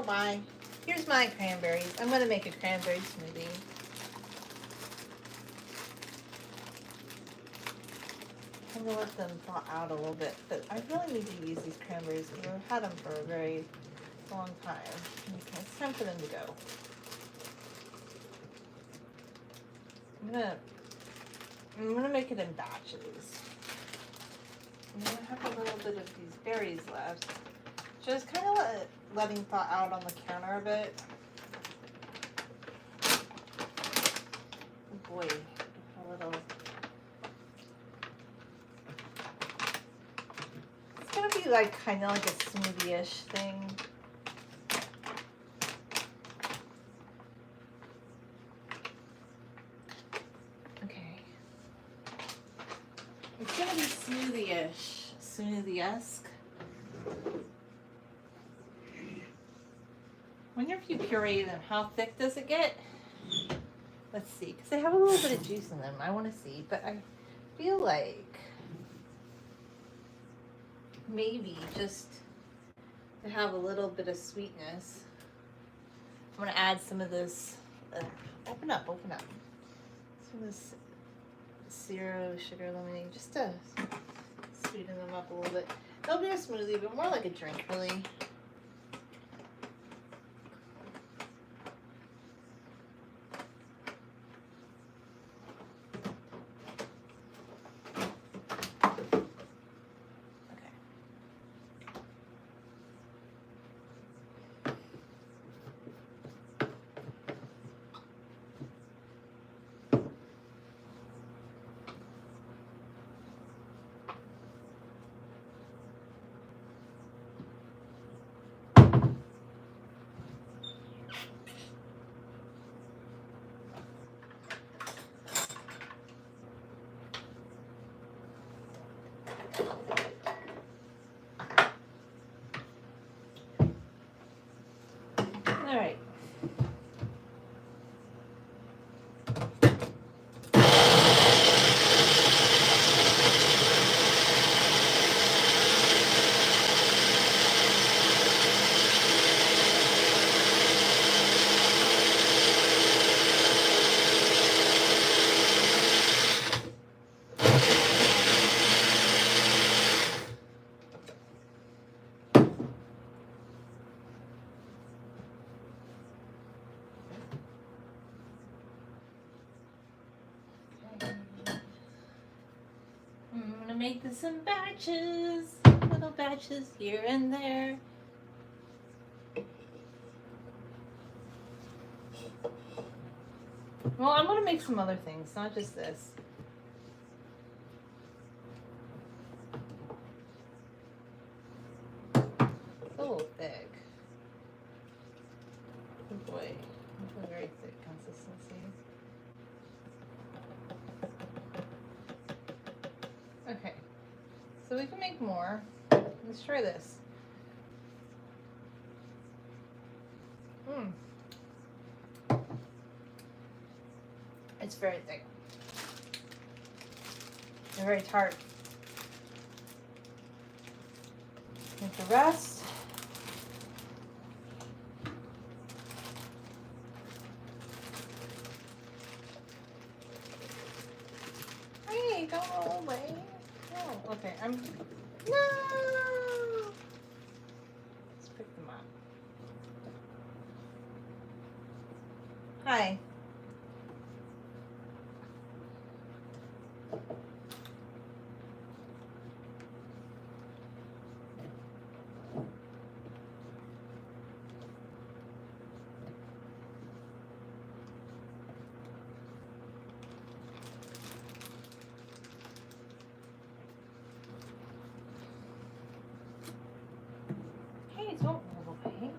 Oh my. Here's my cranberries. I'm gonna make a cranberry smoothie. I'm gonna let them thaw out a little bit, but I really need to use these cranberries because I've had them for a very long time. Okay, it's time for them to go. I'm gonna make it in batches. I'm gonna have a little bit of these berries left. Just kind of letting thaw out on the counter a bit. Oh boy, a little. It's gonna be like kind of like a smoothie-ish thing. Okay. It's gonna be smoothie-ish, smoothie-esque. Wonder if you puree them, how thick does it get? Let's see, because they have a little bit of juice in them. I want to see, but I feel like maybe just to have a little bit of sweetness, I'm going to add some of this, open up. Some of this zero sugar lemonade, just to sweeten them up a little bit. It'll be a smoothie, but more like a drink, really. All right. I'm gonna make this in batches, little batches here and there. Well, I'm gonna make some other things, not just this. It's a little thick. Oh boy, it's a very thick consistency. Okay, so we can make more. Let's try this. It's very thick and very tart. Make the rest. Hey, don't roll away. Oh, okay. No. Let's pick them up. Hi. Hey, don't roll away.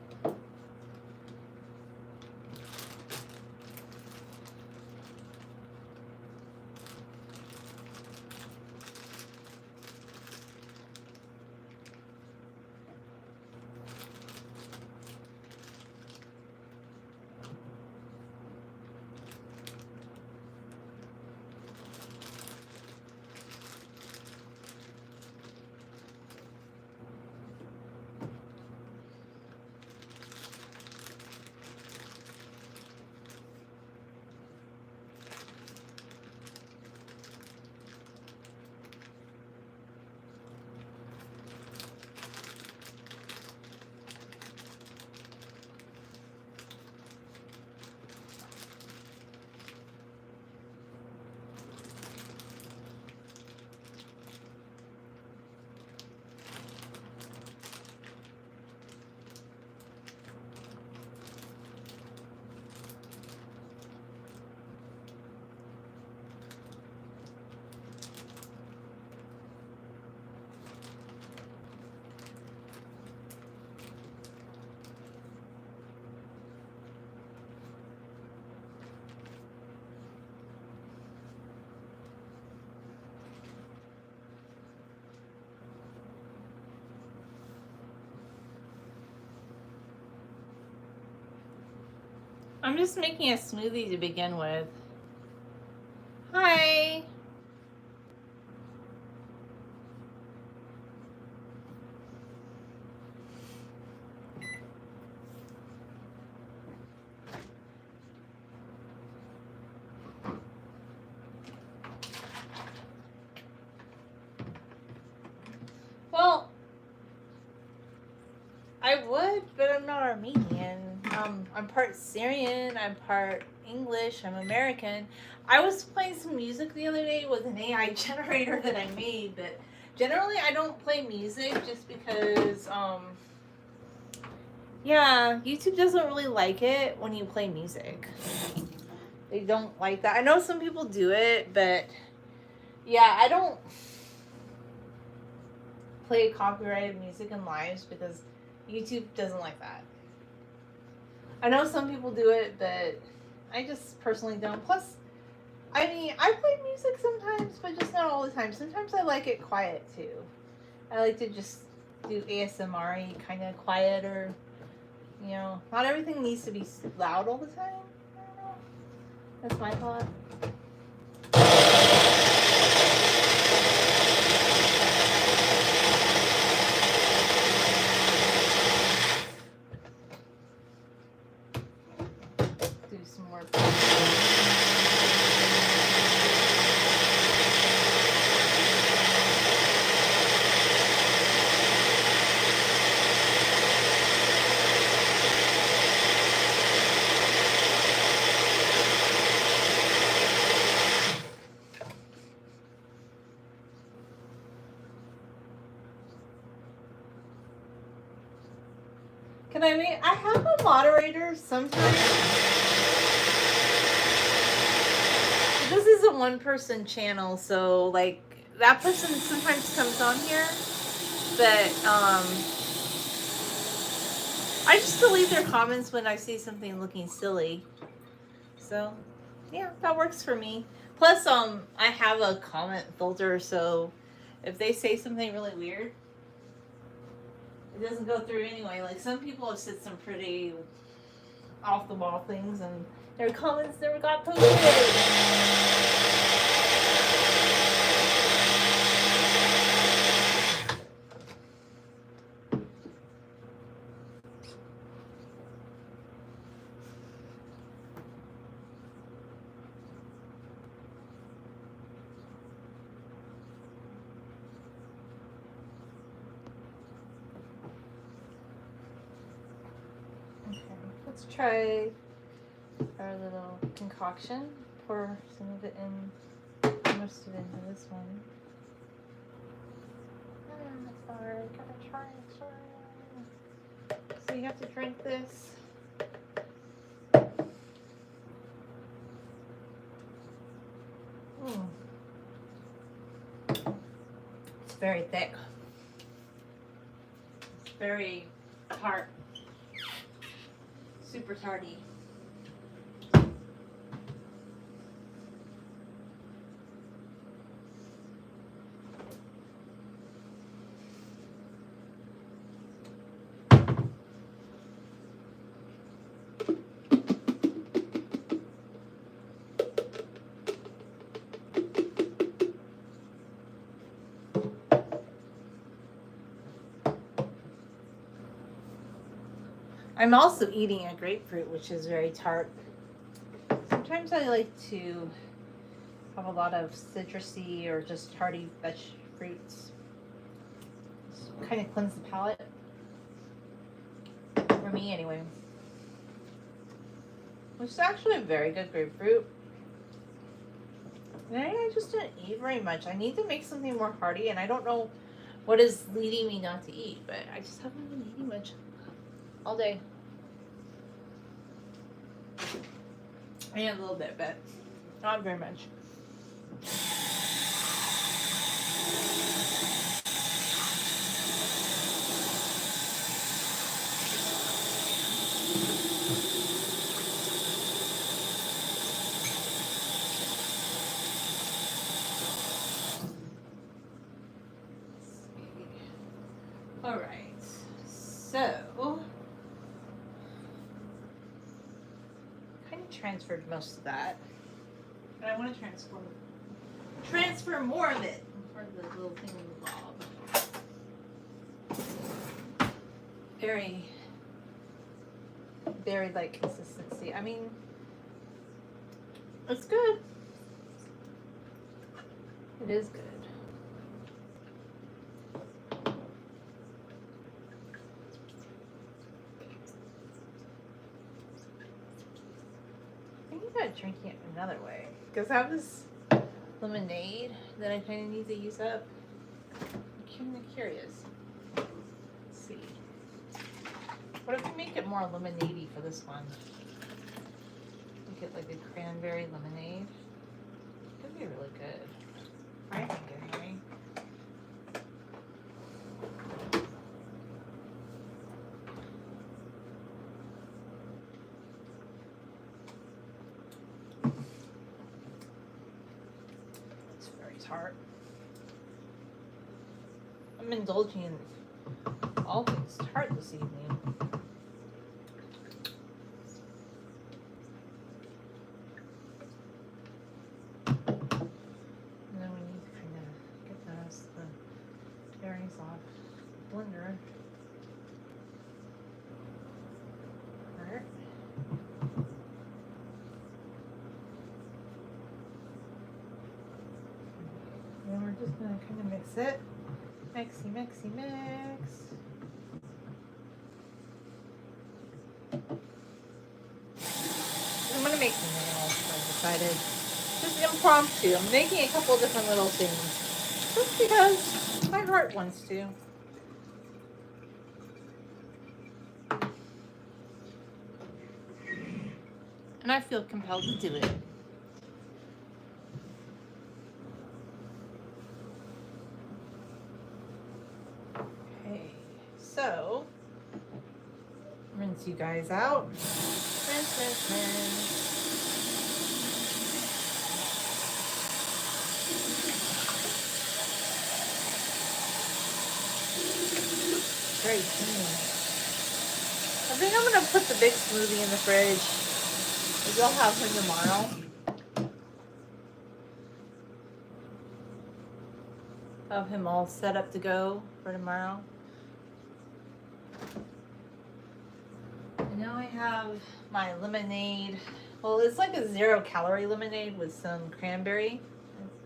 I'm just making a smoothie to begin with. Hi. Well, I would, but I'm not Armenian. I'm part Syrian, I'm part English, I'm American. I was playing some music the other day with an AI generator that I made, but generally I don't play music just because, yeah, YouTube doesn't really like it when you play music. They don't like that. I know some people do it, but yeah, I don't play copyrighted music in lives because YouTube doesn't like that. I know some people do it, but I just personally don't. Plus, I mean, I play music sometimes, but just not all the time. Sometimes I like it quiet too. I like to just do ASMR-y kind of quiet, or, you know, not everything needs to be loud all the time. I don't know. That's my thought. Do some more. Can I make? I have a moderator sometimes. This is a one-person channel, so like that person sometimes comes on here, but I just delete their comments when I see something looking silly. So yeah, that works for me. Plus, I have a comment filter, so if they say something really weird, it doesn't go through anyway. Like some people have said some pretty off the wall things, and their comments never got posted. Okay, let's try our little concoction. Pour some of it in, most of it into this one. Sorry, gotta try it. Sorry. So you have to drink this. It's very thick. It's very tart. Super tarty. I'm also eating a grapefruit, which is very tart. Sometimes I like to have a lot of citrusy or just tarty fruits. Kind of cleanse the palate. For me, anyway. Which is actually a very good grapefruit. And I just didn't eat very much. I need to make something more hearty, and I don't know what is leading me not to eat, but I just haven't been eating much all day. I ate a little bit, but not very much. All right, so transferred most of that. But I want to transfer more of it for the little thing in the bob. Very, very light consistency. I mean, it's good. It is good. I think you gotta drink it another way. Because I have this lemonade that I kind of need to use up. I'm kind of curious. Let's see. What if we make it more lemonade-y for this one? Make it like a cranberry lemonade. Could be really good. I think anyway. It's very tart. I'm indulging in all things tart this evening. Off blender. Alright. And we're just gonna kind of mix it. Mixy, mixy, mix. I'm gonna make some nails, I decided. Just impromptu. I'm making a couple different little things. Just because my heart wants to. And I feel compelled to do it. Okay, so rinse you guys out. Rinse, rinse, rinse. Very clean. I think I'm gonna put the big smoothie in the fridge. Maybe I'll have him tomorrow. Have him all set up to go for tomorrow. And now I have my lemonade. Well, it's like a 0-calorie lemonade with some cranberry.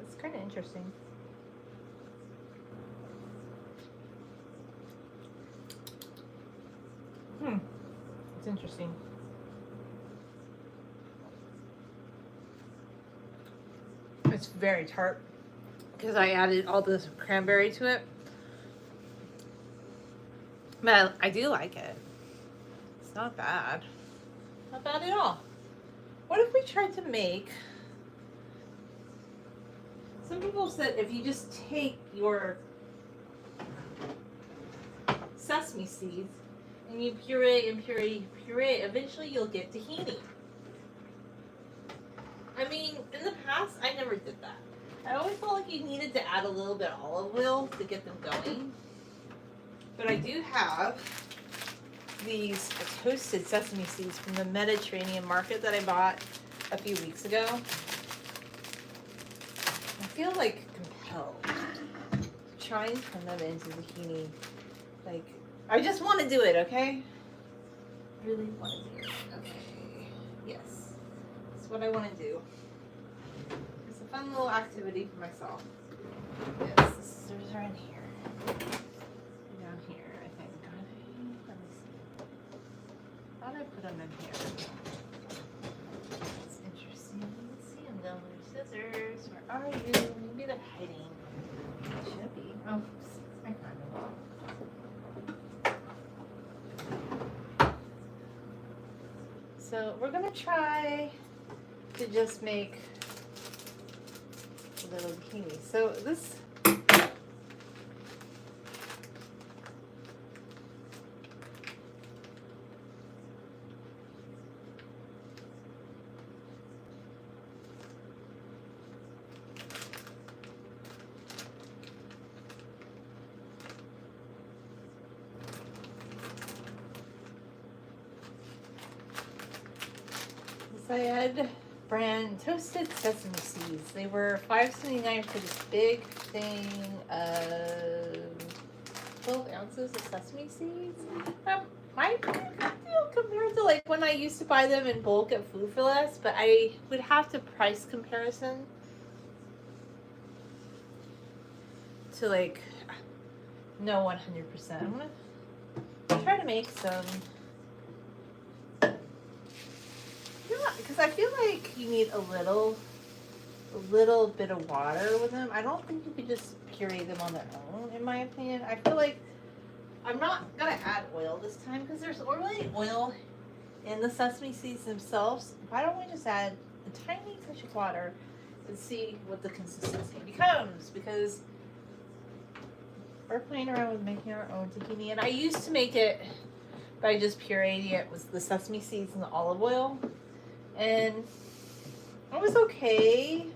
It's kind of interesting. It's interesting. It's very tart because I added all this cranberry to it. But I do like it. It's not bad. Not bad at all. What if we tried to make... Some people said if you just take your sesame seeds and you puree and puree, eventually you'll get tahini. I mean, in the past, I never did that. I always felt like you needed to add a little bit of olive oil to get them going. But I do have these toasted sesame seeds from the Mediterranean market that I bought a few weeks ago. I feel like compelled to try and turn them into tahini. Like, I just want to do it, okay? Really want to do it. Okay. Yes. That's what I want to do. It's a fun little activity for myself. Yes, the scissors are in here. Down here, I think. Let me see. Thought I put them in here. That's interesting. Let's see them down there. Scissors. Where are you? Maybe they're hiding. They should be. Oh, I found them. So we're gonna try to just make a little bikini. So this Syed brand toasted sesame seeds. They were $5.79 for this big thing of 12 ounces of sesame seeds. Might be a good deal compared to like when I used to buy them in bulk at Food for Less, but I would have to price comparison to like no 100%. I'm gonna try to make some. Because I feel like you need a little bit of water with them. I don't think you could just puree them on their own, in my opinion. I feel like I'm not gonna add oil this time because there's already oil in the sesame seeds themselves. Why don't we just add a tiny touch of water and see what the consistency becomes? Because we're playing around with making our own tahini, and I used to make it by just pureeing it with the sesame seeds and the olive oil. And it was okay,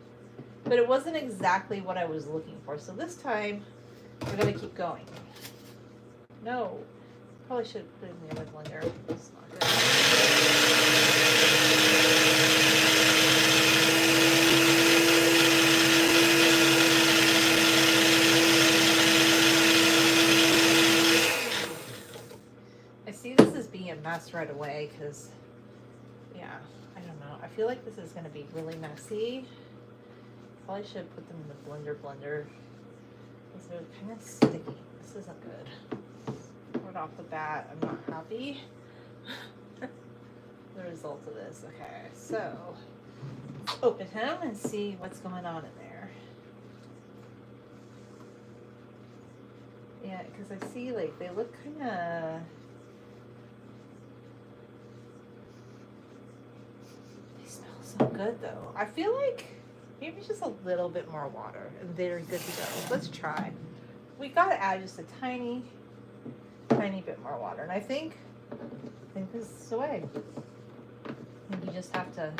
but it wasn't exactly what I was looking for. So this time, we're gonna keep going. No, probably should put it in the other blender. It's not good. I see this as being a mess right away because, yeah. I don't know. I feel like this is going to be really messy. Probably should put them in the blender because they're kind of sticky. This isn't good. Right off the bat, I'm not happy. The result of this. Okay, so let's open him and see what's going on in there. Yeah, because I see like they look kind of. So good though. I feel like maybe just a little bit more water and they're good to go. Let's try. We gotta add just a tiny bit more water. And I think this is the way. I think you just have to.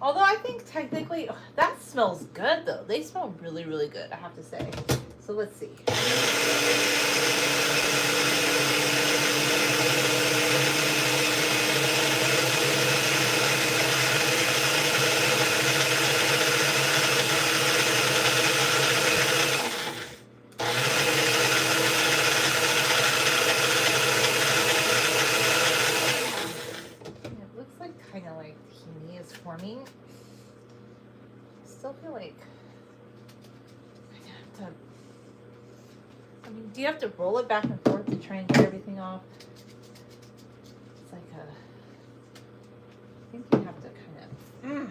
Although I think technically that smells good though. They smell really, really good, I have to say. So let's see. Forming. I still feel like I have to. I mean, do you have to roll it back and forth to try and get everything off? It's like a. I think you have to kind of.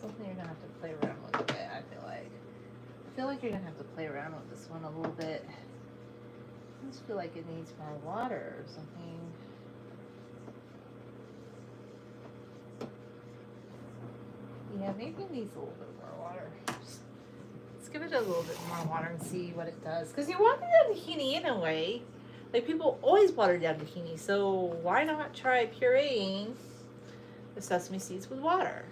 Something you're gonna have to play around with a bit. I feel like you're gonna have to play around with this one a little bit. I just feel like it needs more water or something. Yeah, maybe it needs a little bit more water. Let's give it a little bit more water and see what it does. Because you water down tahini in a way. Like people always water down tahini. So why not try pureeing the sesame seeds with water?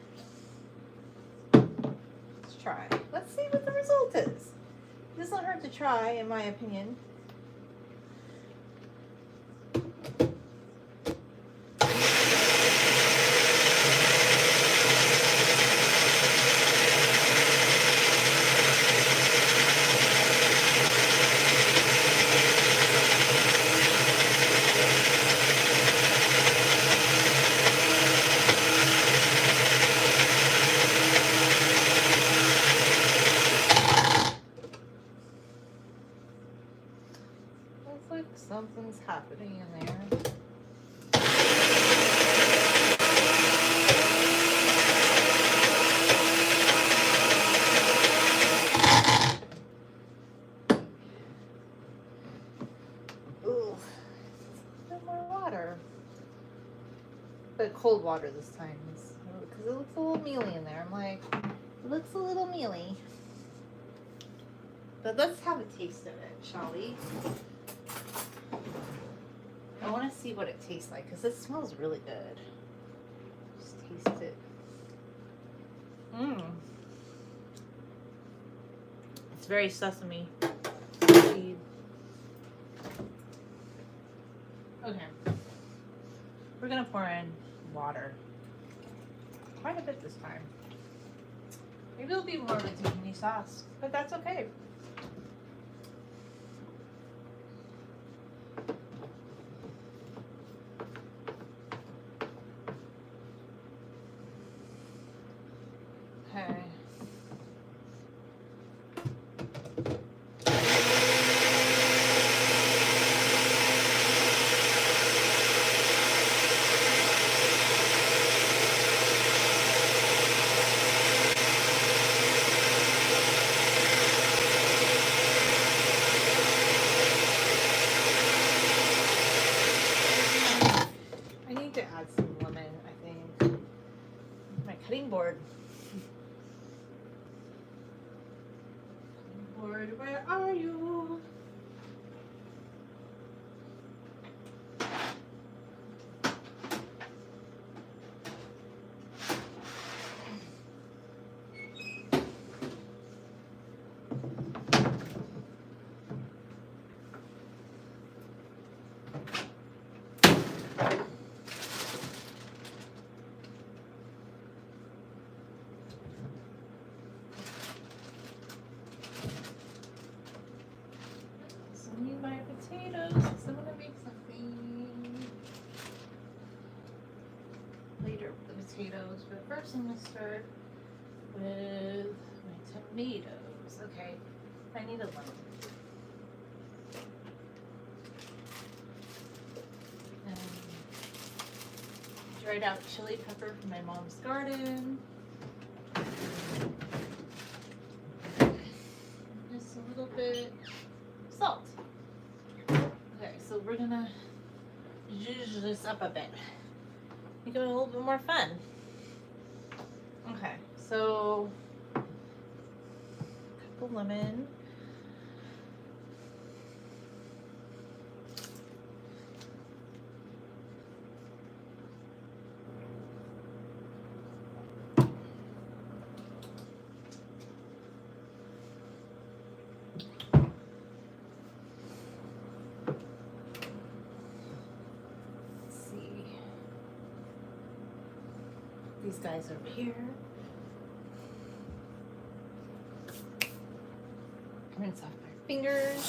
Let's try. Let's see what the result is. It doesn't hurt to try, in my opinion. Something's happening in there. Ooh, a bit more water. But cold water this time, because it looks a little mealy in there. I'm like, it looks a little mealy. But let's have a taste of it, shall we? I want to see what it tastes like because it smells really good. Just taste it. It's very sesame seed. Okay. We're going to pour in water. Quite a bit this time. Maybe it'll be more of a tahini sauce, but that's okay. Okay. I need to add some lemon, I think. My cutting board. Cutting board, where are you? So I need my potatoes because I'm gonna make something later with the potatoes. But first I'm gonna start with my tomatoes. Okay, I need a lemon. And dried out chili pepper from my mom's garden. Just a little bit of salt. Okay, so we're gonna zhuzh this up a bit. Make it a little bit more fun. Okay, so a cup of lemon. These guys over here. Rinse off my fingers.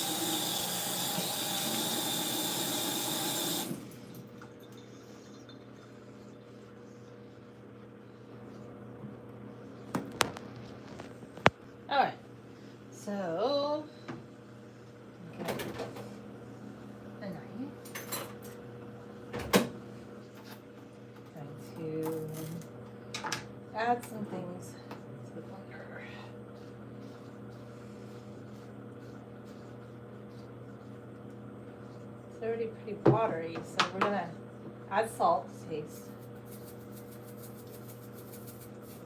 All right, so okay. A knife. Going to add some things to the blender. It's already pretty watery, so we're gonna add salt to taste.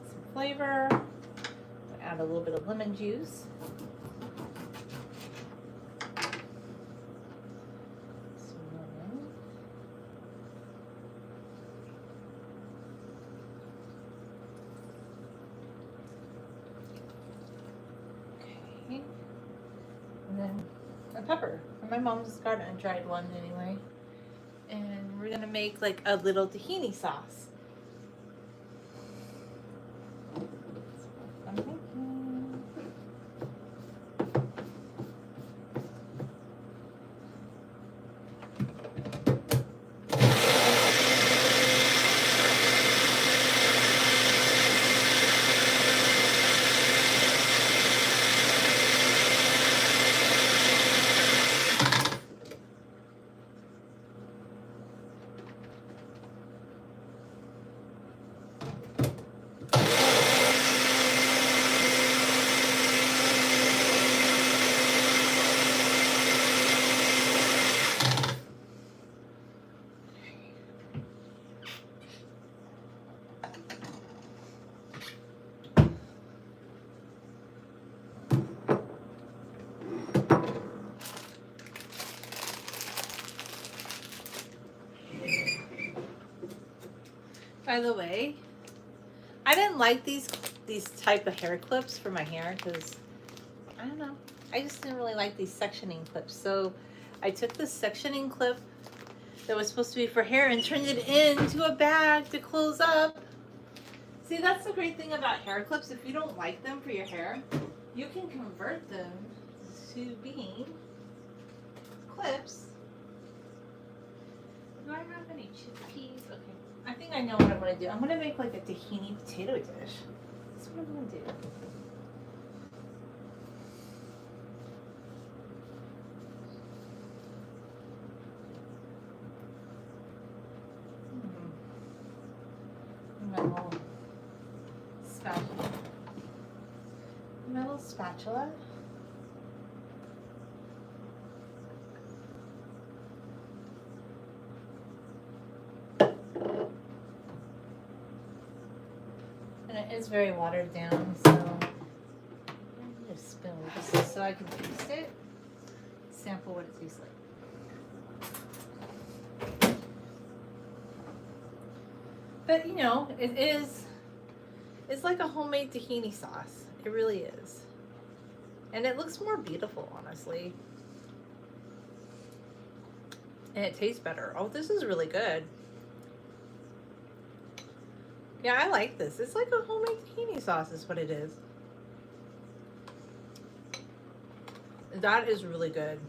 Some flavor. Add a little bit of lemon juice. Some lemon. Okay. And then a pepper from my mom's garden, a dried one anyway. And we're gonna make like a little tahini sauce. I'm thinking. By the way, I didn't like these type of hair clips for my hair because I don't know. I just didn't really like these sectioning clips. So I took this sectioning clip that was supposed to be for hair and turned it into a bag to close up. See, that's the great thing about hair clips. If you don't like them for your hair, you can convert them to being clips. Do I have any chickpeas? Okay. I think I know what I'm going to do. I'm going to make like a tahini potato dish. That's what I'm going to do. My little spatula. My little spatula. And it is very watered down, so I need a spoon just so I can taste it. Sample what it tastes like. But you know, it's like a homemade tahini sauce. It really is. And it looks more beautiful, honestly. And it tastes better. Oh, this is really good. Yeah, I like this. It's like a homemade tahini sauce is what it is. That is really good.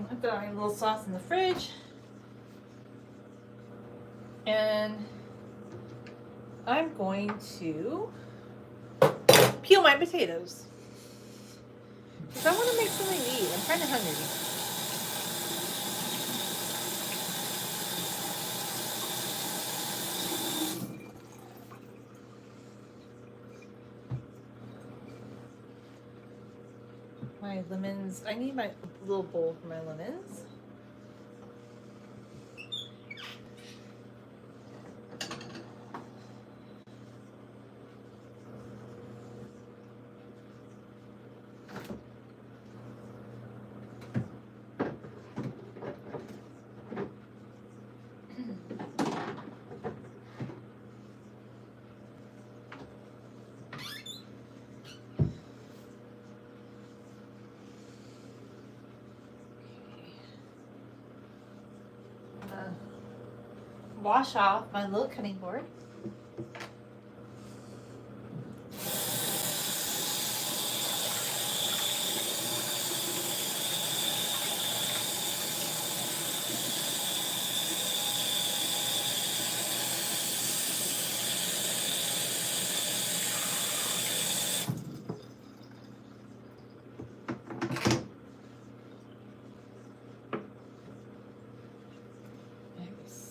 Put the little sauce in the fridge, and I'm going to peel my potatoes because I want to make something to eat. I'm kind of hungry. My lemons. I need my little bowl for my lemons. Wash off my little cutting board.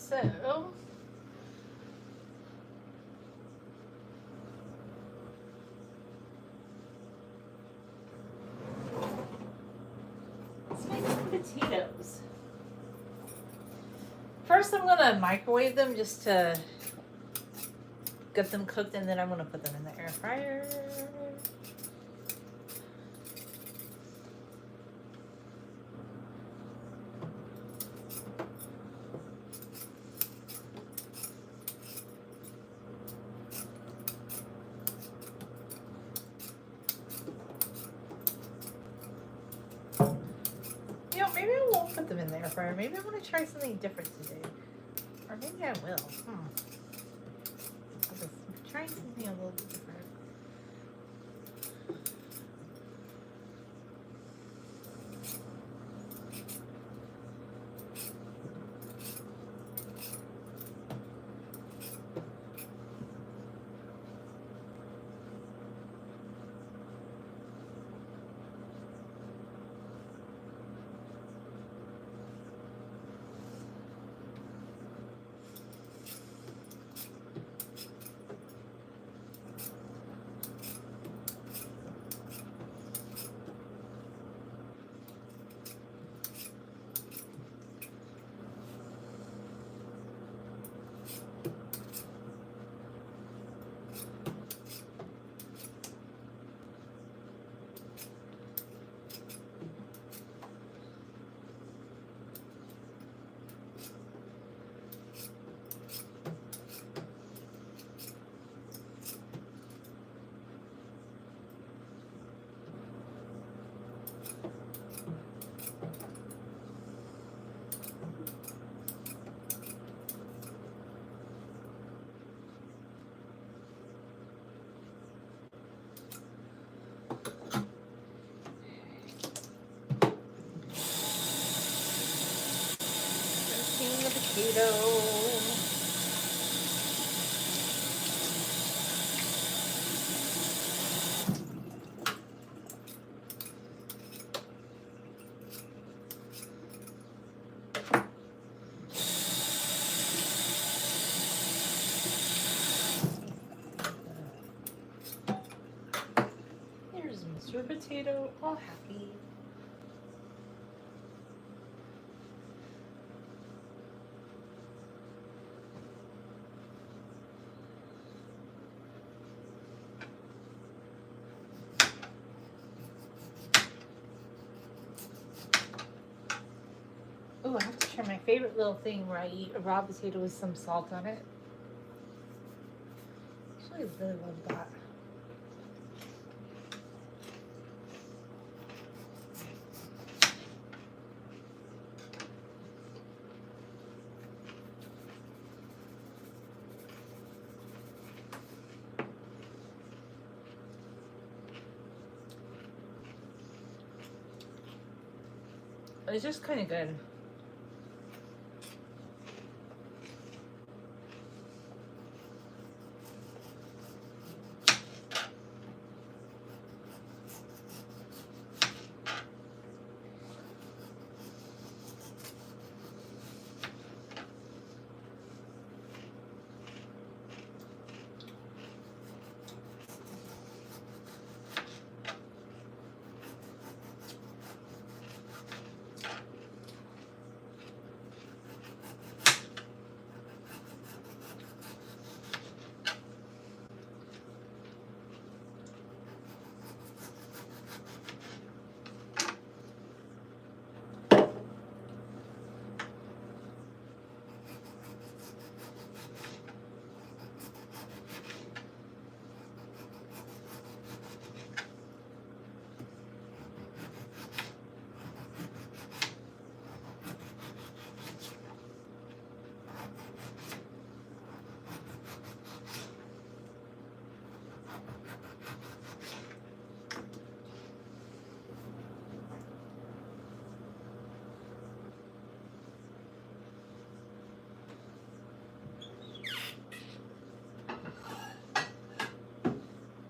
So let's make some potatoes. First I'm gonna microwave them just to get them cooked, and then I'm gonna put them in the air fryer. You know, maybe I won't put them in the air fryer. Maybe I want to try something different today. Or maybe I will. I'm trying something a little bit different. potato. There's Mr. Potato, all happy. Oh, I have to try my favorite little thing where I eat a raw potato with some salt on it. Actually, I really love that. It's just kind of good.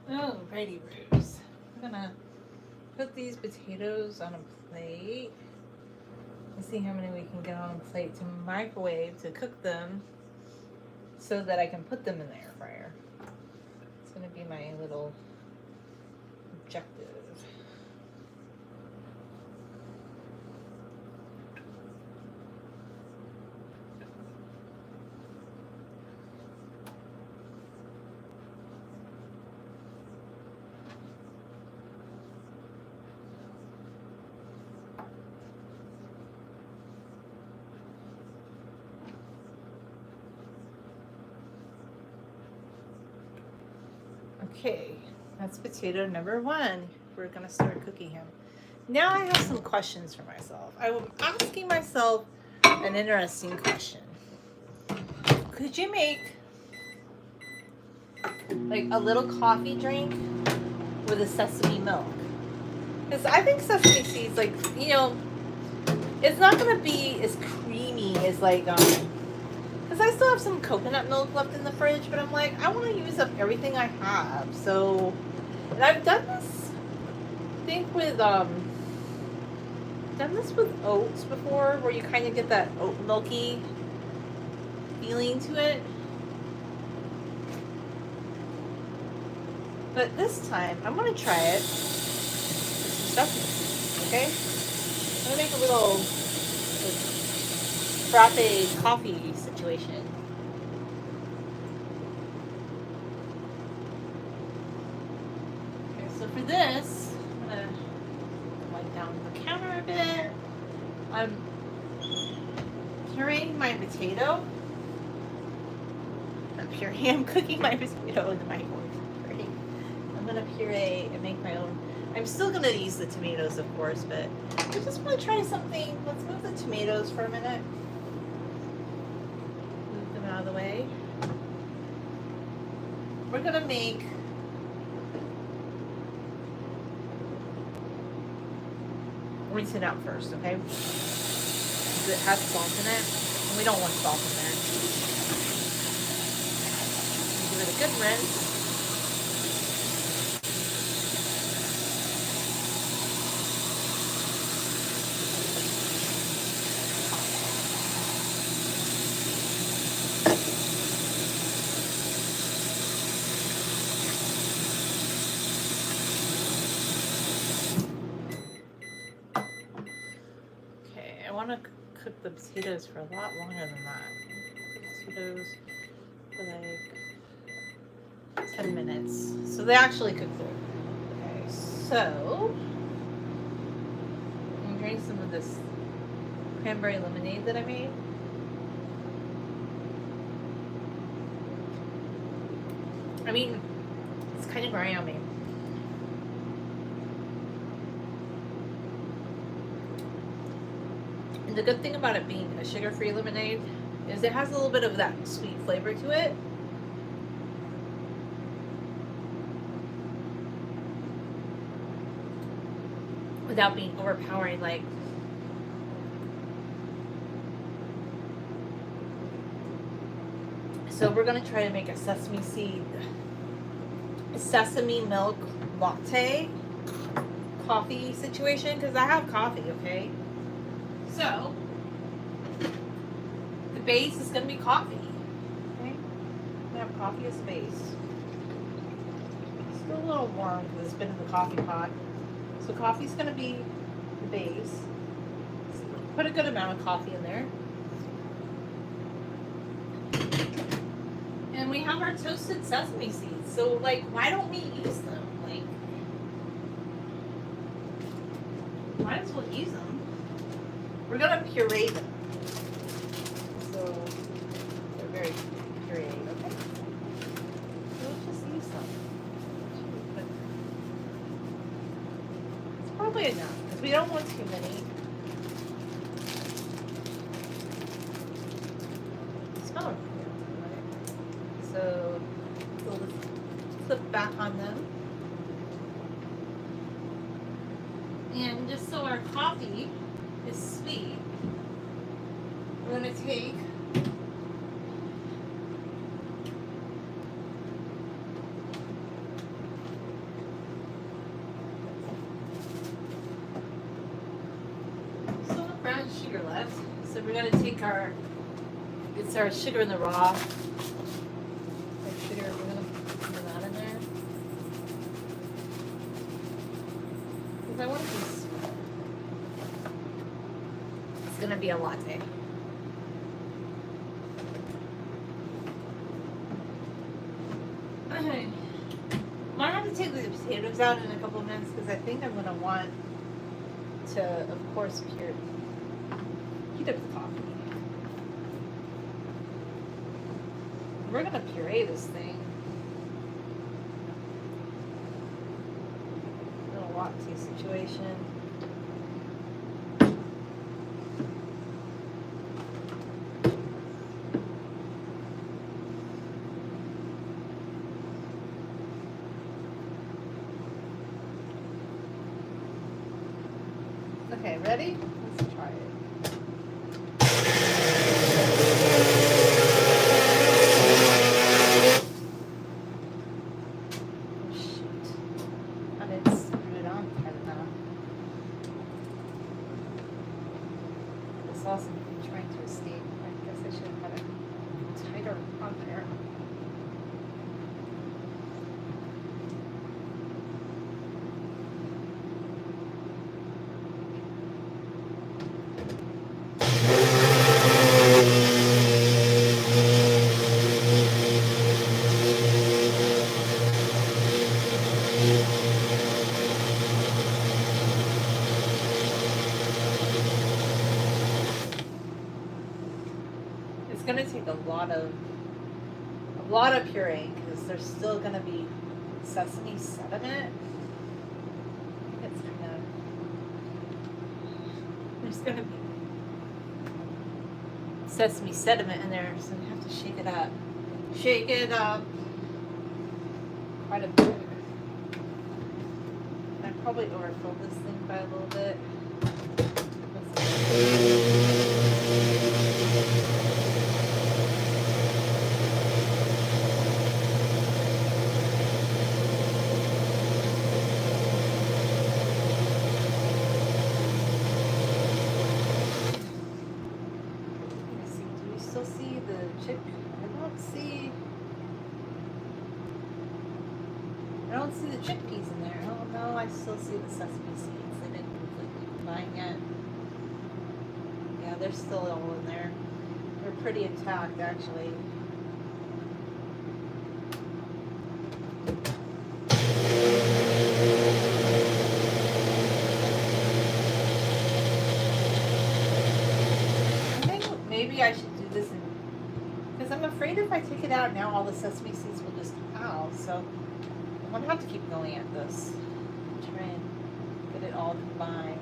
Alrighty, Bruce. I'm gonna put these potatoes on a plate. Let's see how many we can get on a plate to microwave to cook them so that I can put them in the air fryer. It's gonna be my little objective. Okay, that's potato number one. We're gonna start cooking him. Now I have some questions for myself. I was asking myself an interesting question. Could you make like a little coffee drink with a sesame milk? Because I think sesame seeds, like, you know, it's not gonna be as creamy as like because I still have some coconut milk left in the fridge, but I'm like, I want to use up everything I have. So, and I've done this, I think with oats before, where you kind of get that oat milky feeling to it. But this time, I'm gonna try it with some stuff. Okay, I'm gonna make a little frappe coffee situation. Okay, so for this, I'm gonna wipe down the counter a bit. I'm pureeing my potato. I'm cooking my potato in the microwave. I'm gonna puree and make my own. I'm still gonna use the tomatoes, of course, but I just want to try something. Let's move the tomatoes for a minute. Move them out of the way. We're gonna make rinse it out first, okay? Because it has salt in it. I'm We don't want salt in there. Give it a good rinse. I want to cook the potatoes for a lot longer than that. Cook the potatoes for like 10 minutes. So they actually cook through. Okay, so I'm gonna drink some of this cranberry lemonade that I made. I mean, it's kind of yummy. The good thing about it being a sugar-free lemonade is it has a little bit of that sweet flavor to it. Without being overpowering, like so we're gonna try to make a sesame milk latte coffee situation because I have coffee, okay? So, the base is going to be coffee. Okay? I'm going to have coffee as base. It's still a little warm because it's been in the coffee pot. So, coffee's going to be the base. Put a good amount of coffee in there. And we have our toasted sesame seeds. So, like, why don't we use them? Like, might as well use them. We're going to puree them. So, they're very pureed, okay? So let's just use some. It's probably enough, because we don't want too many. Smell it. So let's flip back on them. And just so our coffee is sweet, we're going to take some brown sugar left. So we're going to take our sugar in the raw. Our sugar, we're going to put that in there. Because I want this. It's gonna be a latte. Okay. Might have to take the potatoes out in a couple of minutes because I think I'm gonna want to, of course, heat up the coffee. We're gonna puree this thing. A little latte situation. Okay, ready? Let's try it. Oh shoot. I didn't screw it on tight enough. The sauce is trying to escape. I guess I should have had it tighter on there. It's gonna take a lot of pureeing because there's still gonna be sesame sediment. I think it's kind of there's gonna be sesame sediment in there, so we have to shake it up. Shake it up quite a bit. I probably overfilled this thing by a little bit. don't see the chickpeas in there. Oh no, I still see the sesame seeds. They didn't completely combine yet. Yeah, they're still all in there. They're pretty intact actually. Maybe I should do this because I'm afraid if I take it out now, all the sesame seeds will just come out. So I'm gonna have to keep going at this. Try and get it all combined.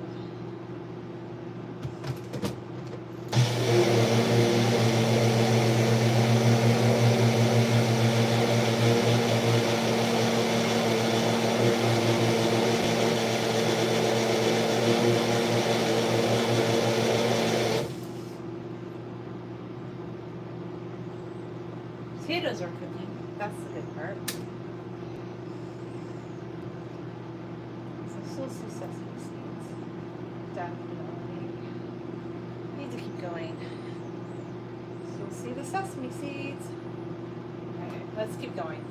Potatoes are cooking. That's the good part. So still see sesame seeds. Definitely. Need to keep going. Still see the sesame seeds. Okay, let's keep going.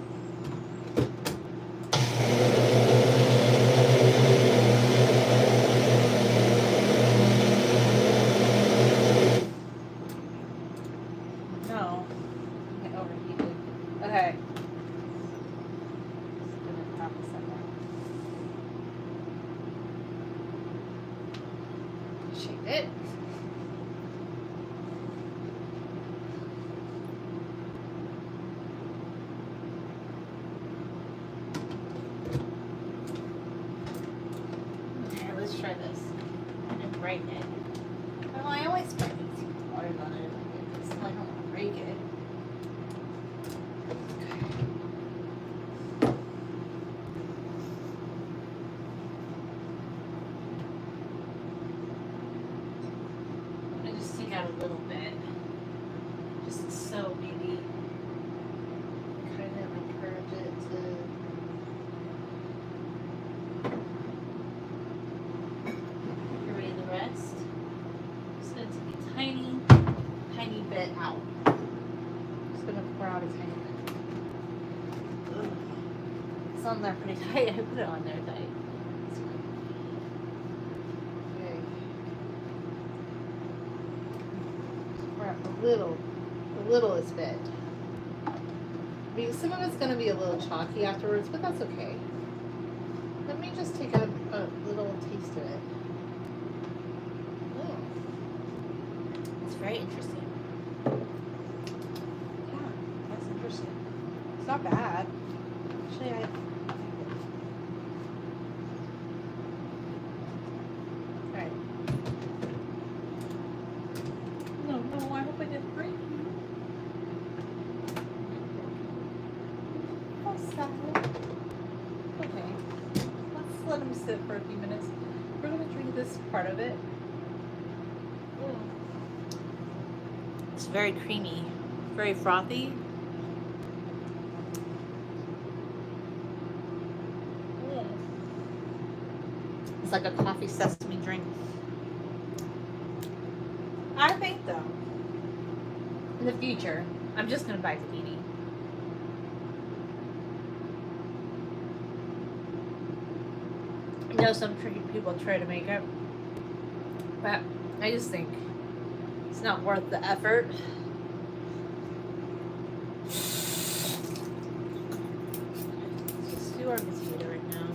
It. Okay, let's try this. And brighten it. Well, I always put these water on it because I don't want to break it. Out a little bit, just so maybe kind of encourage it to get rid of the rest. Just going to take a tiny bit out. Just going to pour out a tiny bit. Ugh. It's on there pretty tight. I put it on there tight. The littlest bit. I mean, some of it's going to be a little chalky afterwards, but that's okay. Let me just take a little taste of it. Oh. It's very interesting. Yeah, that's interesting. It's not bad. Actually, Alright. No, I hope I didn't break you. Okay, let's let them sit for a few minutes. We're going to drink this part of it. It's very creamy, very frothy. It's like a coffee sesame drink. I think though, in the future, I'm just going to buy tahini. I know some people try to make it, but I just think it's not worth the effort. Let's just do our potato right now.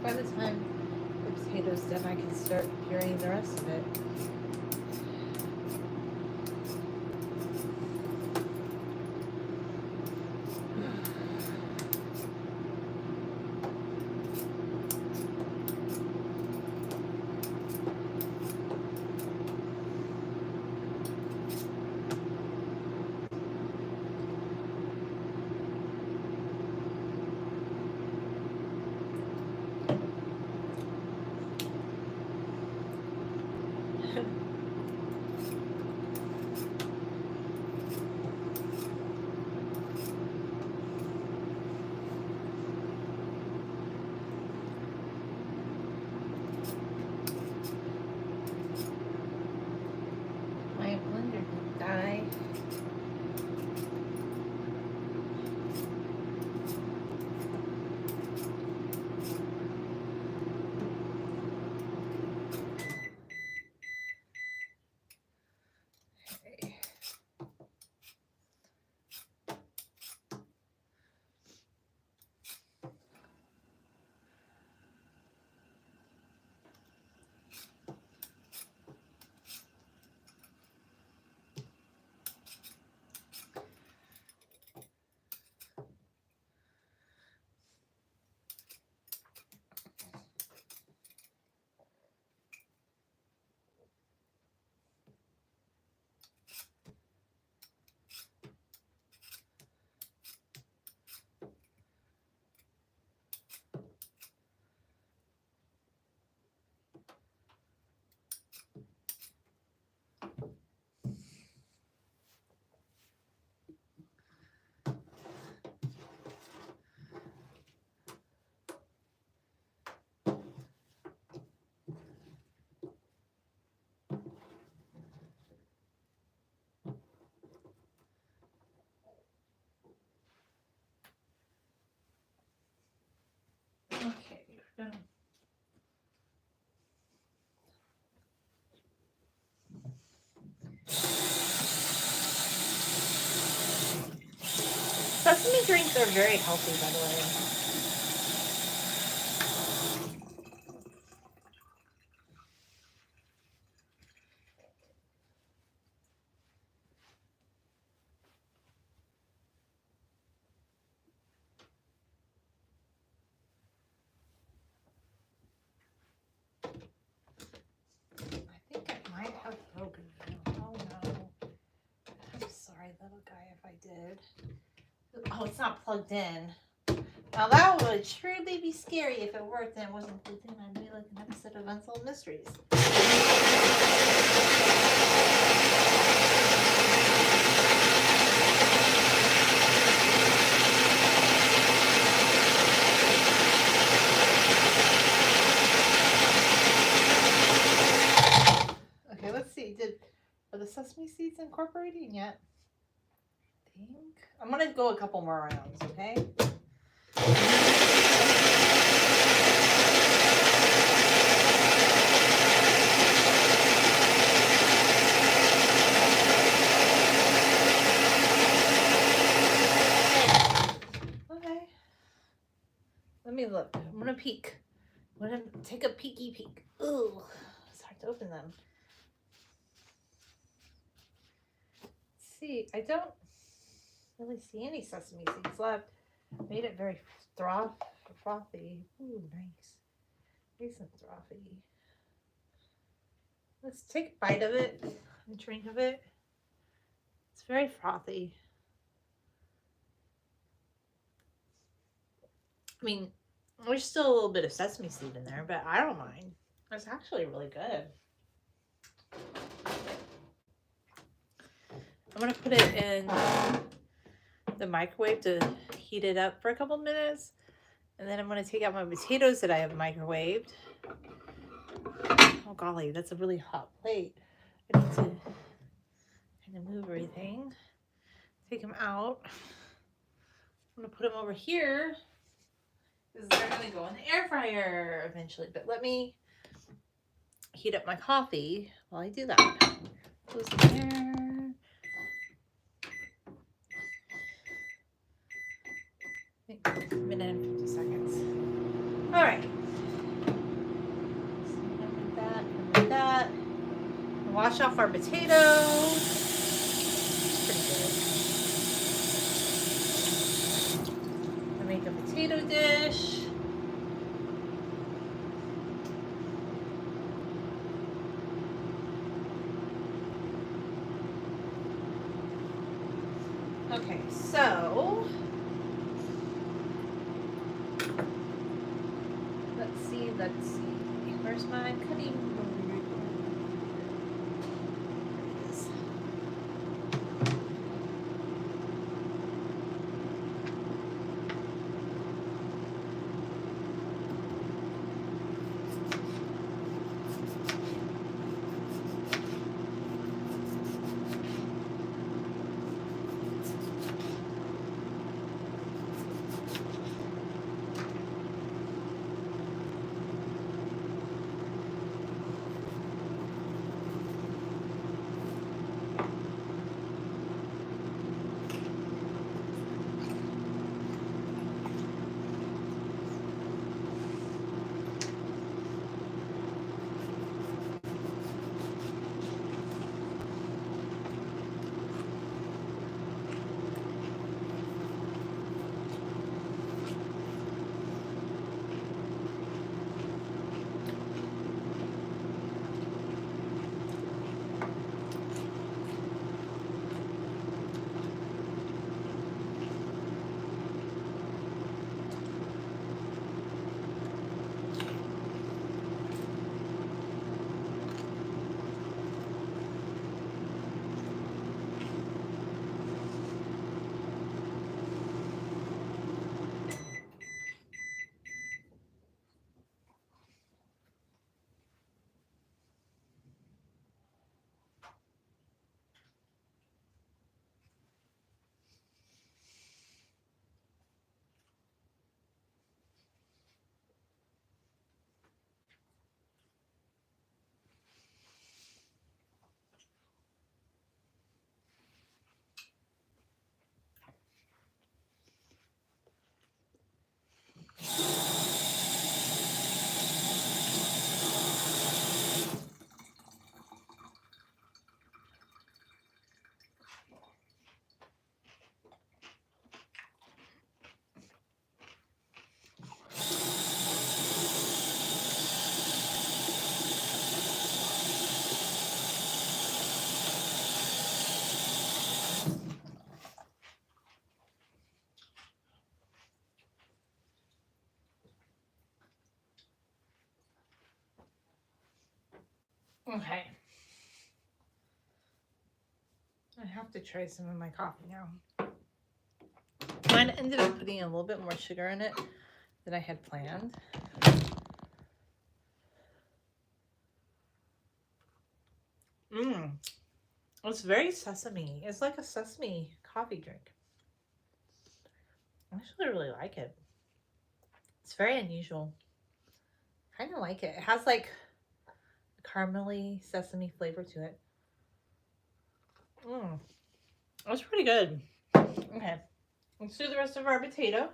By the time the potato's done, I can start pureeing the rest of it. Sesame drinks are very healthy, by the way. I think I might have broken it. Oh no. I'm sorry, little guy, if I did. Oh, it's not plugged in. Now that would truly be scary if it worked and it wasn't plugged in. I'd be like an episode of Unsolved Mysteries. Okay, let's see. Are the sesame seeds incorporating yet? I think. I'm gonna go a couple more rounds, okay? Okay. Let me look. I'm gonna peek. I'm gonna take a peeky peek. Ooh, it's hard to open them. Let's see, I don't really see any sesame seeds left. Made it very frothy. Ooh, nice. Nice and frothy. Let's take a bite of it and drink of it. It's very frothy. I mean, there's still a little bit of sesame seed in there, but I don't mind. It's actually really good. I'm going to put it in the microwave to heat it up for a couple minutes. And then I'm going to take out my potatoes that I have microwaved. Oh golly, that's a really hot plate. I need to kind of move everything. Take them out. I'm going to put them over here. Because they're going to go in the air fryer eventually. But let me heat up my coffee while I do that. Close the air. A minute and 50 seconds. All right. So like that. Wash off our potatoes. Pretty good. Make a potato dish. Okay, so let's see. Where's my cutting board? There it is. Okay. I have to try some of my coffee now. Mine ended up putting a little bit more sugar in it than I had planned. It's very sesame. It's like a sesame coffee drink. I actually really like it. It's very unusual. Kind of like it. It has like a caramelly sesame flavor to it. That's pretty good. Okay, let's do the rest of our potato.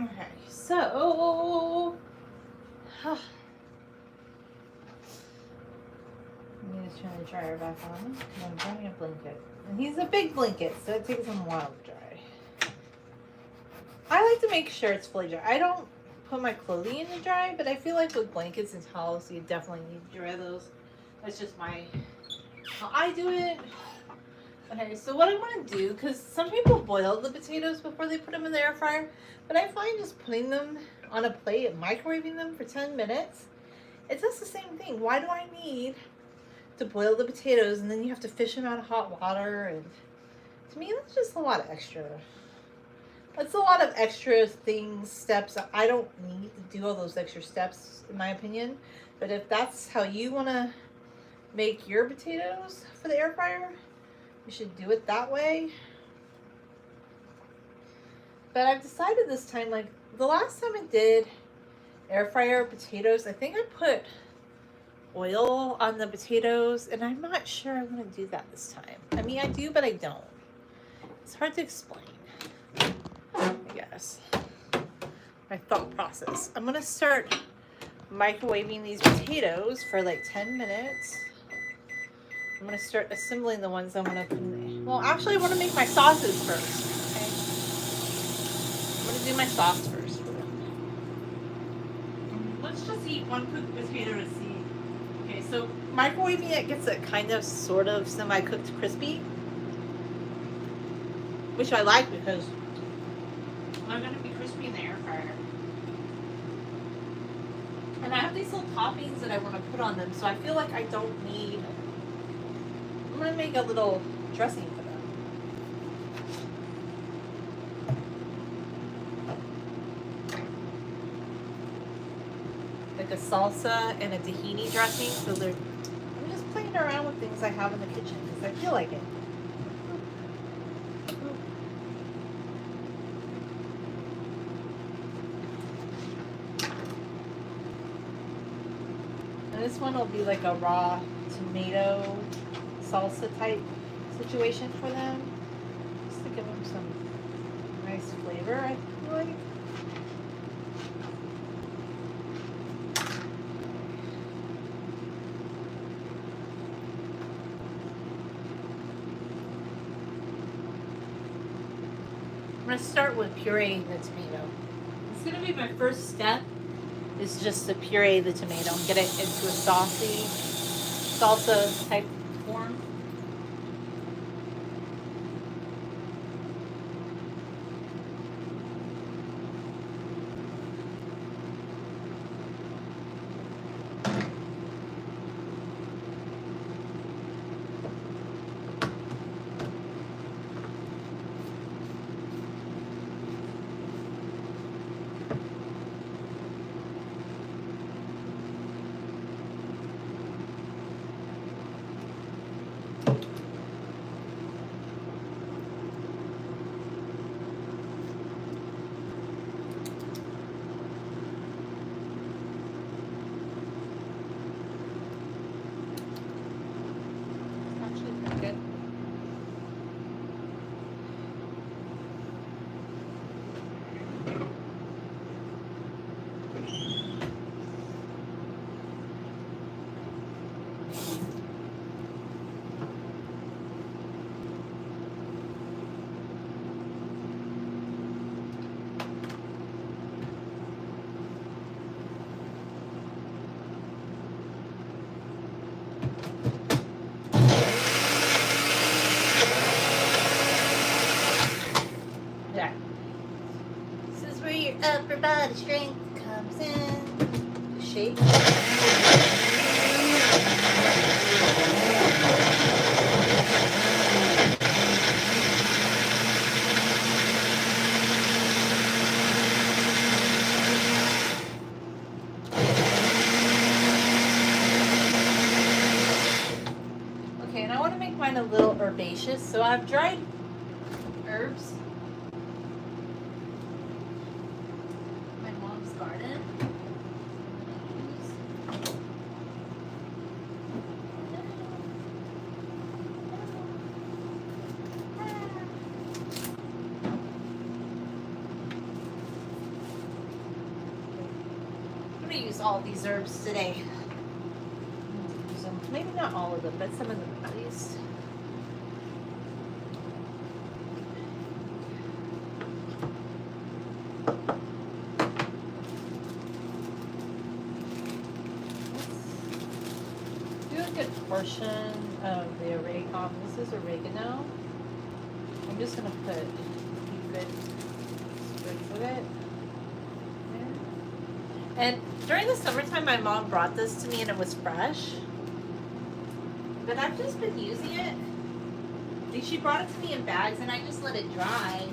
Okay, so I'm just turn the dryer back on. I'm bringing a blanket, and he's a big blanket, so it takes him a while to dry. I like to make sure it's fully dry. I don't put my clothing in to dry, but I feel like with blankets and towels, you definitely need to dry those. That's just how I do it. Okay, so what I want to do, because some people boil the potatoes before they put them in the air fryer, but I find just putting them on a plate and microwaving them for 10 minutes, it does the same thing. Why do I need to boil the potatoes and then you have to fish them out of hot water? And to me, that's just a lot of extra. That's a lot of extra steps. I don't need to do all those extra steps, in my opinion. But if that's how you want to make your potatoes for the air fryer, you should do it that way. But I've decided this time, like the last time I did air fryer potatoes, I think I put oil on the potatoes, and I'm not sure I want to do that this time. I mean, I do, but I don't. It's hard to explain, I guess. My thought process. I'm gonna start microwaving these potatoes for like 10 minutes. I'm going to start assembling the ones I'm going to put in. Well, actually, I want to make my sauces first. Okay. I'm going to do my sauce first. Let's just eat one cooked potato to see. Okay, so microwaving it gets it kind of, sort of, semi-cooked crispy. Which I like because I'm going to be crispy in the air fryer. And I have these little toppings that I want to put on them, so I feel like I don't need... I'm going to make a little dressing for them. Like a salsa and a tahini dressing. So I'm just playing around with things I have in the kitchen because I feel like it. And this one will be like a raw tomato salsa type situation for them, just to give them some nice flavor, I feel like. I'm going to start with pureeing the tomato. It's going to be my first step, is just to puree the tomato and get it into a saucy salsa type form. Yeah. This is where your upper body strength comes in. Shake. Okay, and I want to make mine a little herbaceous, so I've dried herbs. My mom's garden. I'm gonna use all of these herbs today. Use them. Maybe not all of them, but some of them at least. Let's do a good portion of the oregano. This is oregano. I'm just gonna put a few good sprigs of it. And during the summertime, my mom brought this to me and it was fresh. But I've just been using it. Like, she brought it to me in bags and I just let it dry.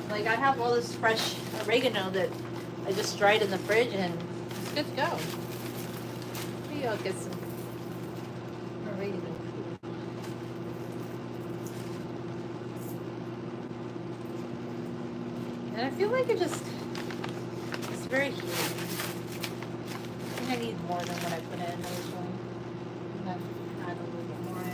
Like, I have all this fresh oregano that I just dried in the fridge and it's good to go. Maybe I'll get some oregano. And I feel like it's very healing. I think I need more than what I put in originally. I'm gonna add a little bit more in.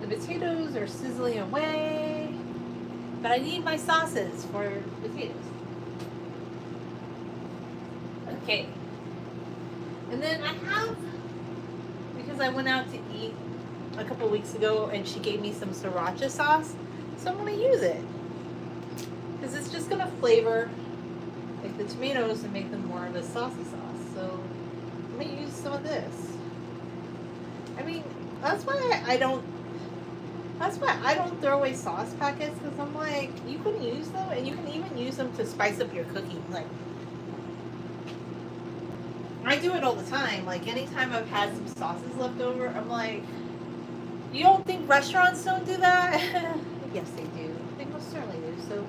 Potatoes are sizzling away, but I need my sauces for potatoes. Okay, and then I have, because I went out to eat a couple weeks ago and she gave me some sriracha sauce, so I'm going to use it because it's just going to flavor like the tomatoes and make them more of a saucy sauce. So I'm going to use some of this. I mean, that's why I don't throw away sauce packets, because I'm like, you can use them and you can even use them to spice up your cooking. Like, I do it all the time. Like, anytime I've had some sauces left over, I'm like, you don't think restaurants don't do that? Yes, they do. They most certainly do. So,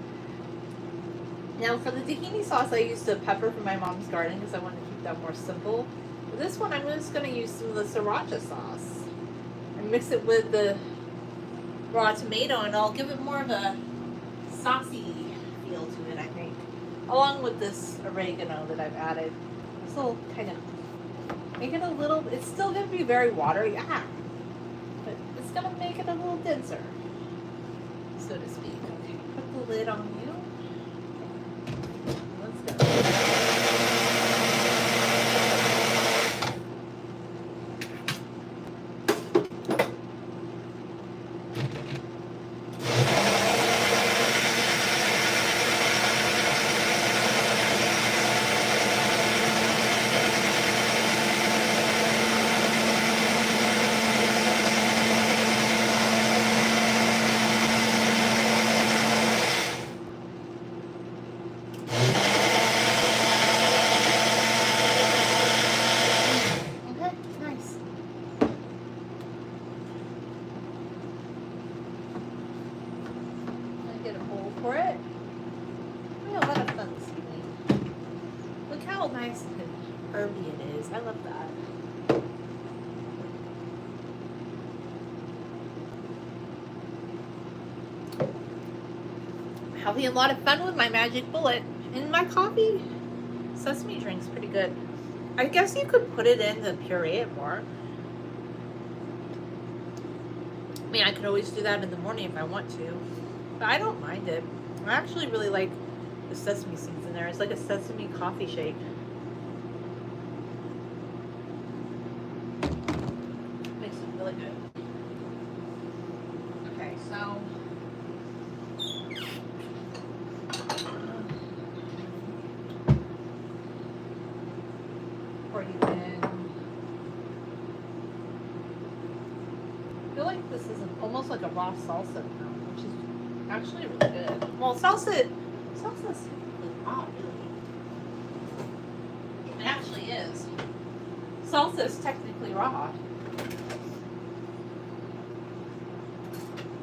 now for the tahini sauce, I used the pepper from my mom's garden because I wanted to keep that more simple. But this one, I'm just going to use some of the sriracha sauce and mix it with the raw tomato, and I'll give it more of a saucy feel to it, I think. Along with this oregano that I've added. This will kind of make it a little, it's still going to be very watery, but it's going to make it a little denser, so to speak. Okay, put the lid on you. Let's go. For it. We had a lot of fun this evening. Look how nice and herby it is. I love that. I'm having a lot of fun with my magic bullet. And my coffee sesame drink's pretty good. I guess you could put it in to puree it more. mean, I could always do that in the morning if I want to, but I don't mind it. I actually really like the sesame seeds in there. It's like a sesame coffee shake. Makes it really good. Okay, so or you can. I feel like this is almost like a raw salsa now, which is actually really good. Well, salsa's technically raw, really. It actually is. Salsa is technically raw.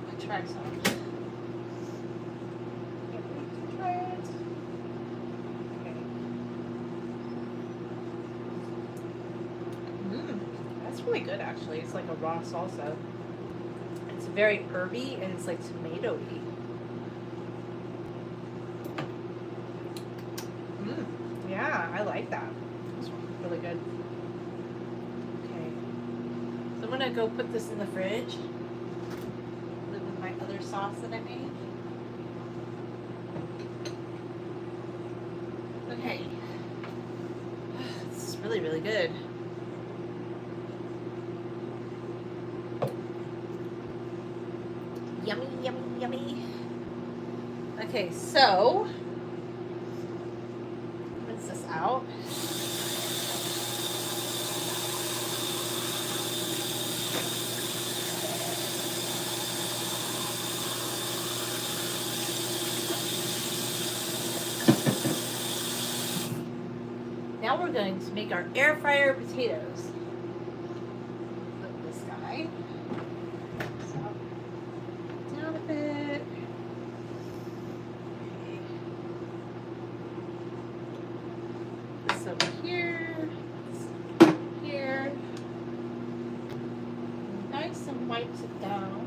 I'll try some. Can't wait to try it. Okay. That's really good, actually. It's like a raw salsa. It's very herby and it's like tomatoey. Yeah, I like that. This one's really good. Okay. So I'm gonna go put this in the fridge with my other sauce that I made. Okay. This is really, really good. Yummy, yummy, yummy. Okay, so rinse this out. Now we're going to make our air fryer potatoes. Put this guy down a bit. Okay. This over here. This here. Nice and wipes it down.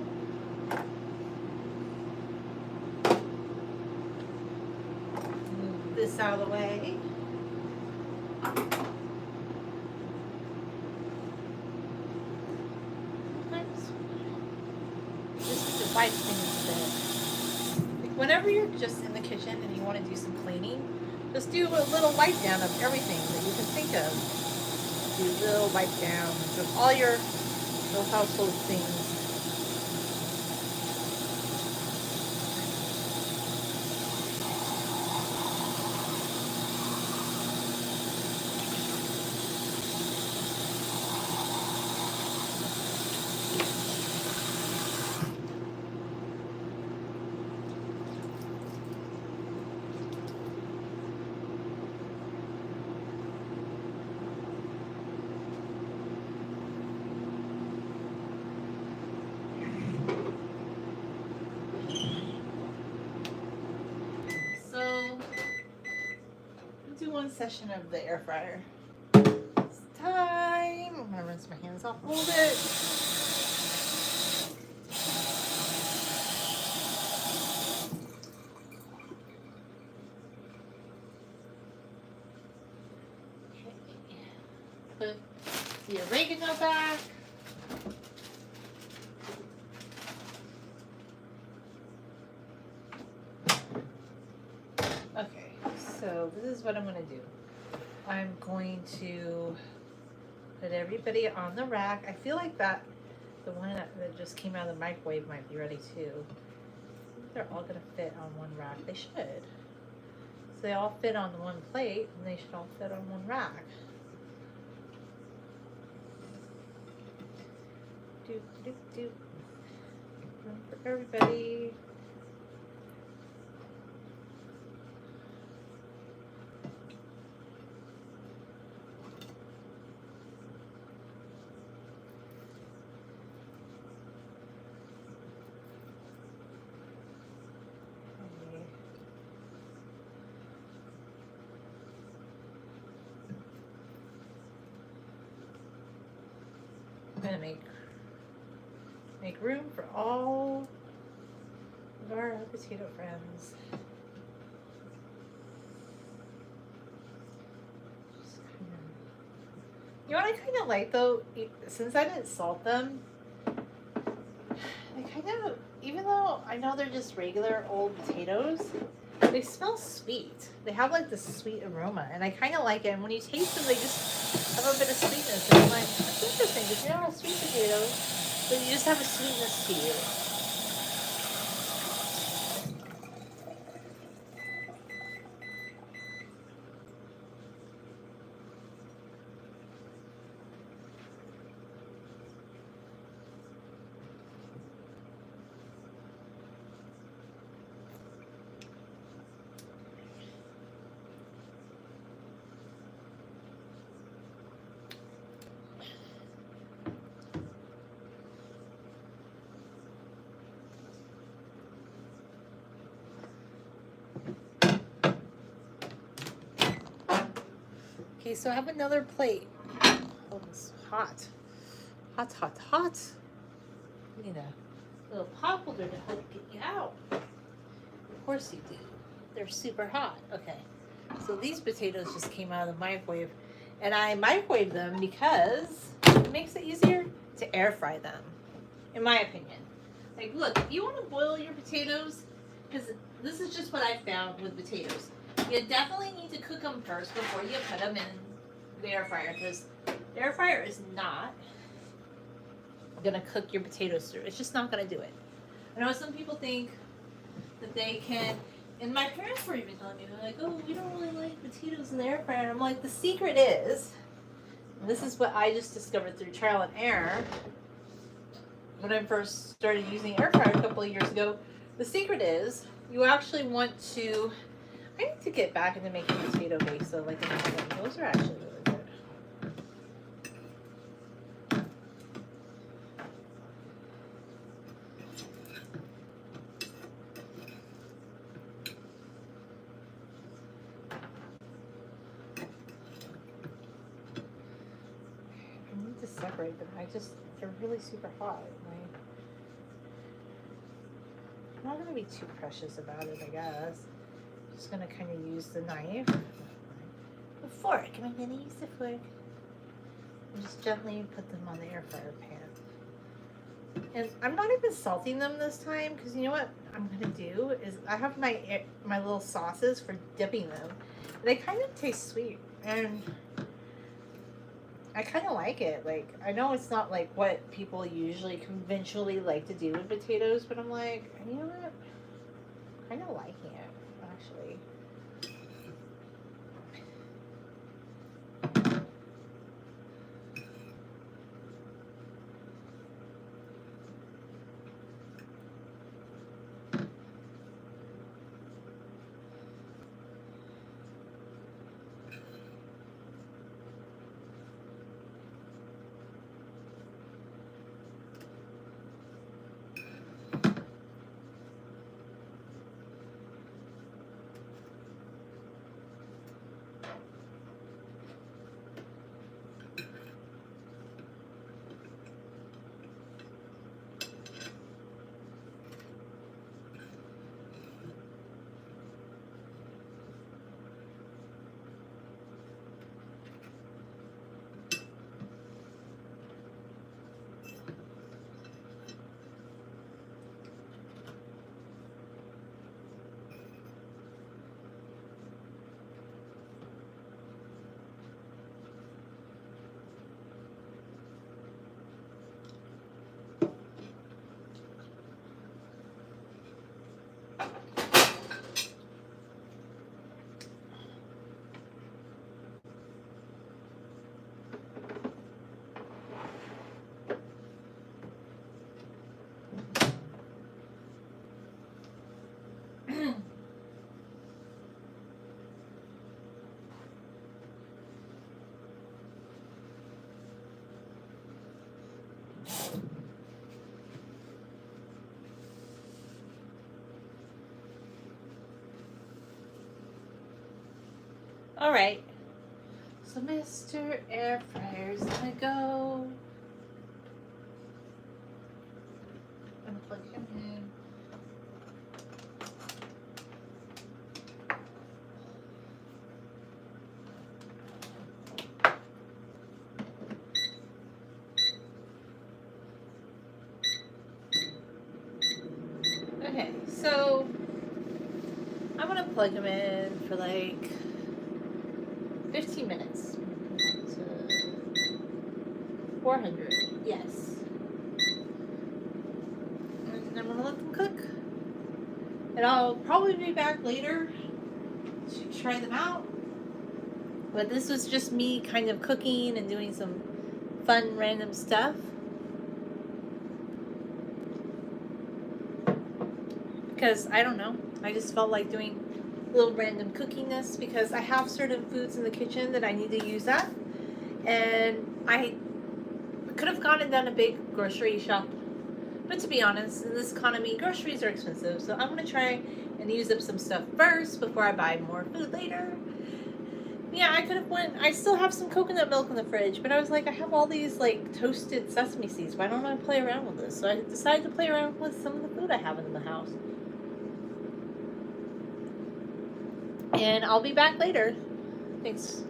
Move this out of the way. Wipe things a bit. Like whenever you're just in the kitchen and you want to do some cleaning, just do a little wipe down of everything that you can think of. Do a little wipe down of all your little household things. One session of the air fryer. It's time. I'm gonna rinse my hands off, hold it. Okay. Put the oregano back. Okay, so this is what I'm going to do. I'm going to put everybody on the rack. I feel like the one that just came out of the microwave might be ready too. I think they're all going to fit on one rack. They should. So they all fit on one plate, and they should all fit on one rack. Room for everybody. I'm gonna make room for all of our potato friends. You know what I kind of like though, since I didn't salt them, I I know they're just regular old potatoes. They smell sweet. They have like this sweet aroma, and I kind of like it. And when you taste them, they just have a bit of sweetness. And I'm like, that's interesting because you don't have sweet potatoes, but you just have a sweetness to you. Okay, so I have another plate. Oh, it's hot. Hot, hot, hot. You need a little pop holder to help get you out. Of course you do. They're super hot. Okay. So these potatoes just came out of the microwave. And I microwave them because it makes it easier to air fry them. In my opinion. Like, look, if you want to boil your potatoes, because this is just what I found with potatoes. You definitely need to cook them first before you put them in the air fryer, because the air fryer is not gonna cook your potatoes through. It's just not gonna do it. I know some people think that they can, and my parents were even telling me, they're like, oh, we don't really like potatoes in the air fryer. And I'm like, the secret is, and this is what I just discovered through trial and error when I first started using air fryer a couple of years ago. The secret is you actually want to, I need to get back into making potato base though, like in the oven. Those are actually really good. I need to separate them. They're really super hot. I'm not going to be too precious about it, I guess. Just going to kind of use the knife. The fork. Am I going to use the fork? And just gently put them on the air fryer pan. And I'm not even salting them this time, because you know what I'm going to do is I have my little sauces for dipping them. They kind of taste sweet, and I kind of like it. Like, I know it's not like what people usually conventionally like to do with potatoes, but I'm like, you know what? I'm kind of liking it, actually. All right. So Mr. Air Fryer's gonna go. Unplug him in. Okay, so I'm gonna plug them in for like 15 minutes. So 400, yes. And I'm gonna let them cook. And I'll probably be back later to try them out. But this was just me kind of cooking and doing some fun random stuff. Because I don't know, I just felt like doing a little random cookiness because I have certain foods in the kitchen that I need to use up. And I could have gone and done a big grocery shop. But to be honest, in this economy, groceries are expensive. So I'm going to try and use up some stuff first before I buy more food later. Yeah, I could have went. I still have some coconut milk in the fridge, but I was like, I have all these like toasted sesame seeds. Why don't I play around with this? So I decided to play around with some of the food I have in the house. And I'll be back later. Thanks.